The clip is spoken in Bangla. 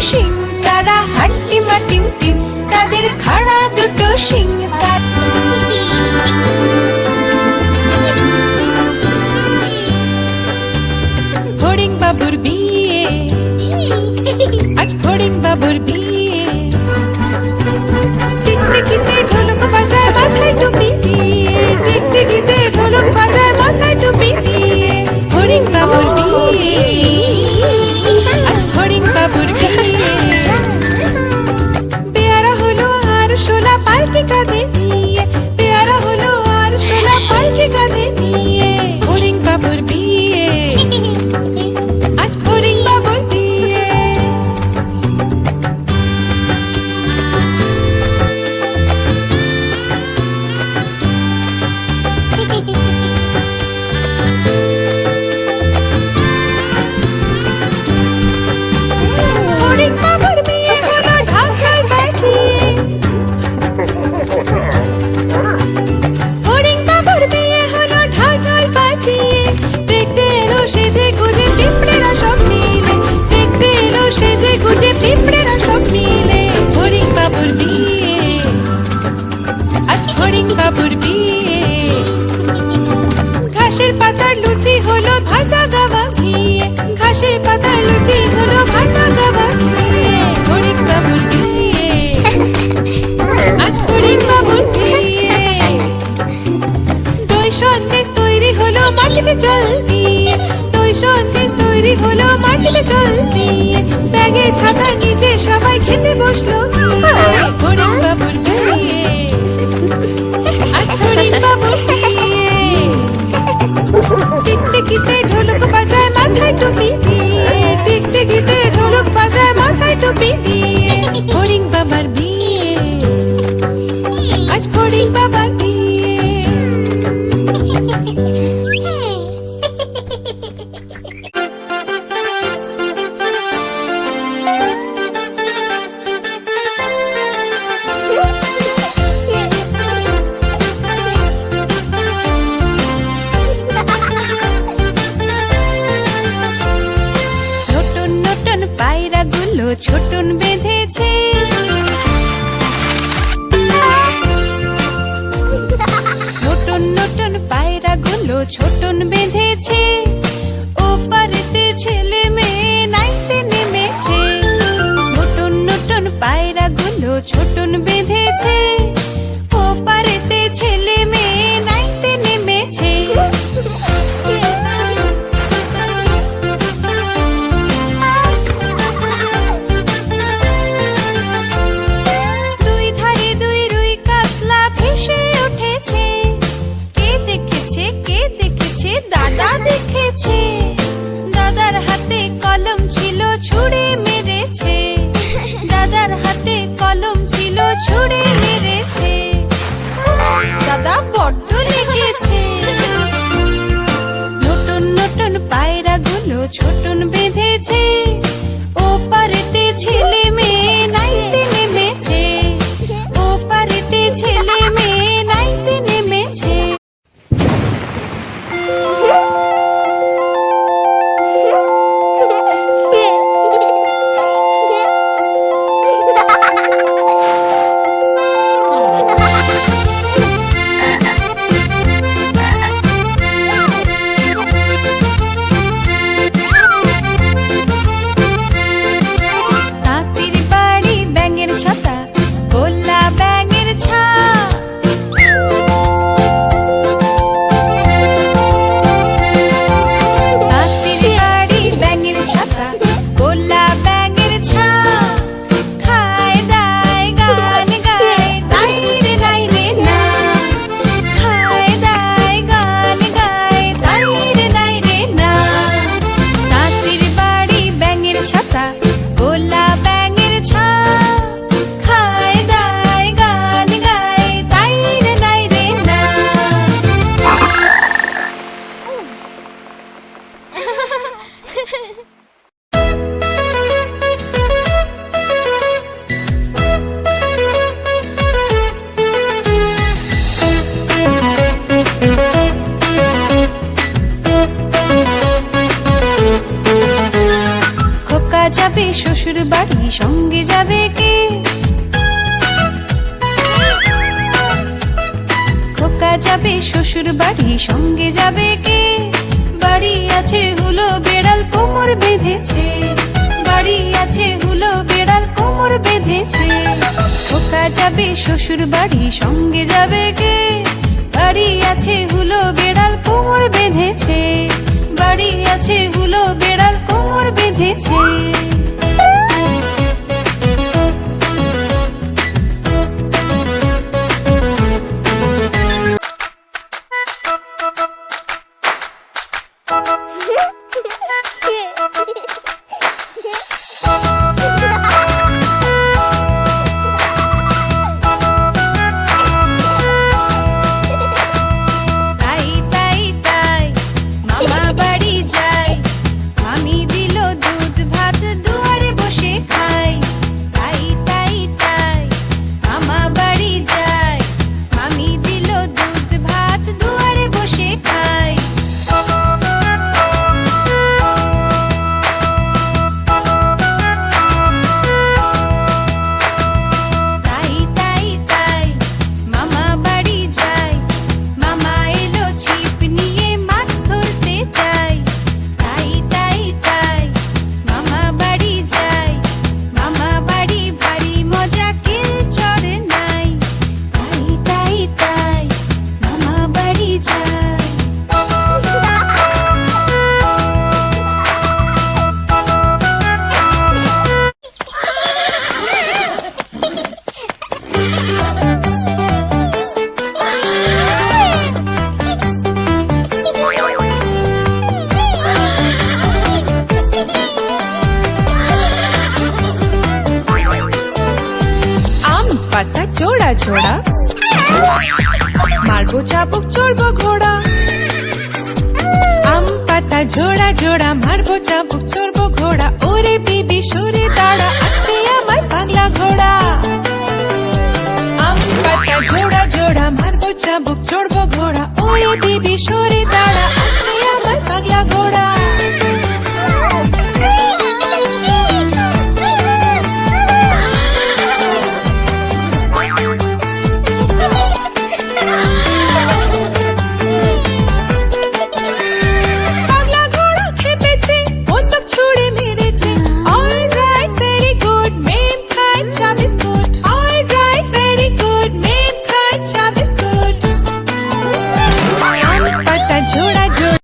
শিং, তারা হাট্টিমা টিম টিম, তাদের খাড়া দুটো শিং। ফড়িং বাবুর বিয়ে, আজ ফড়িং বাবুর বিয়ে। টিকটিকিতে ঢোলক বাজায় মাথায় টুপি দিয়ে, টিকটিকিতে ঢোলক বাজায় মাথায় টুপি দিয়ে। ফড়িং বাবুর বিয়ে, আজ ফড়িং বাবুর বিয়ে। পেয়ারা হলো আর শোলা পালকি কাঁধে নিয়ে, পেয়ারা হলো আর শোলা পালকি কাঁধে নিয়ে। ফড়িং বাবুর বিয়ে, আজ ফড়িং বাবুর বিয়ে। ফড়িং বাবুর বিয়ে হলো ঢাকায় বাজিয়ে, ফড়িং বাবুর বিয়ে হলো ঢাকায় বাজিয়ে। দেখতে এলো সেজে গুজে পিঁপড়েরা সব মিলে, দেখতে এলো সেজে গুজে পিঁপড়েরা সব মিলে। ফড়িং বাবুর বিয়ে, আজ ফড়িং বাবুর বিয়ে। ঘাসের পাতার লুচি হলো ভাজা গাওয়া ঘিয়ে, ঘাসের পাতার লুচি হলো ভাজা গাওয়া ঘিয়ে। ফড়িং বাবুর বিয়ে, আজ ফড়িং বাবুর বিয়ে। দই সন্দেশ তৈরি হলো মাটিতে জল দিয়ে, দই সন্দেশ তৈরি হলো মাটিতে জল দিয়ে। ব্যাগে ছাতা নিচে সবাই খেতে বসলো গিয়ে। ফড়িং বাবুর বিয়ে, আজ ফড়িং বাবুর বিয়ে। টিকটিকিতে ঢোলক বাজায় মাথায় টুপি দিয়ে, টিকটিকিতে ঢোলক বাজায় মাথায় টুপি দিয়ে। ফড়িং বাবার বিয়ে, আজ ফড়িং বাবার বিয়ে। নতুন নতুন পায়রাগুলো ছোটন বেঁধেছে, নতুন নতুন পায়রাগুলো ছোটন বেঁধেছে। ওপারেতে ছেলে মেয়ে নাইতে নেমেছে, নতুন নতুন পায়রাগুলো ছোটন বেঁধেছে। ওপারেতে ছেলে মেয়ে নাইতে নেমেছে। দুই ধারে দুই রুই কাতলা ভেসে উঠেছে। কে দেখেছে, কে দেখেছে? দাদা দেখেছে। দাদার হাতে কলম ছিল ছুঁড়ে মেরেছে, দাদার হাতে কলম ছিল ছুঁড়ে মেরেছে। দাদা বড্ড লেগেছে। নতুন নতুন পায়রাগুলো ছোটন বেঁধেছে। ওপারেতে ছেলে মেয়ে নাইতে নেমেছে, ওপারেতে ছেলে মেয়ে নাইতে নেমেছে। যাবে কে? খোকা যাবে শ্বশুর বাড়ি, সঙ্গে যাবে কে? বাড়ি আছে হুলো বেড়াল কোমর বেঁধেছে, বাড়ি আছে হুলো বেড়াল কোমর বেঁধেছে। খোকা যাবে শ্বশুর বাড়ি, সঙ্গে যাবে কে? বাড়ি আছে হুলো বেড়াল কোমর বেঁধেছে, বাড়ি আছে হুলো বেড়াল কোমর বেঁধেছে। জোড়া জোড়া মারবো চাবুক চড়বো ঘোড়া, আম পাতা জোড়া জোড়া মারবো চাবুক চড়বো ঘোড়া। ওরে বিবি সরে দাঁড়া, আসছে আমার বাংলা ঘোড়া। আম পাতা জোড়া জোড়া মারবো চাবুক চড়বো ঘোড়া, ওরে বিবি সরে দাঁড়া।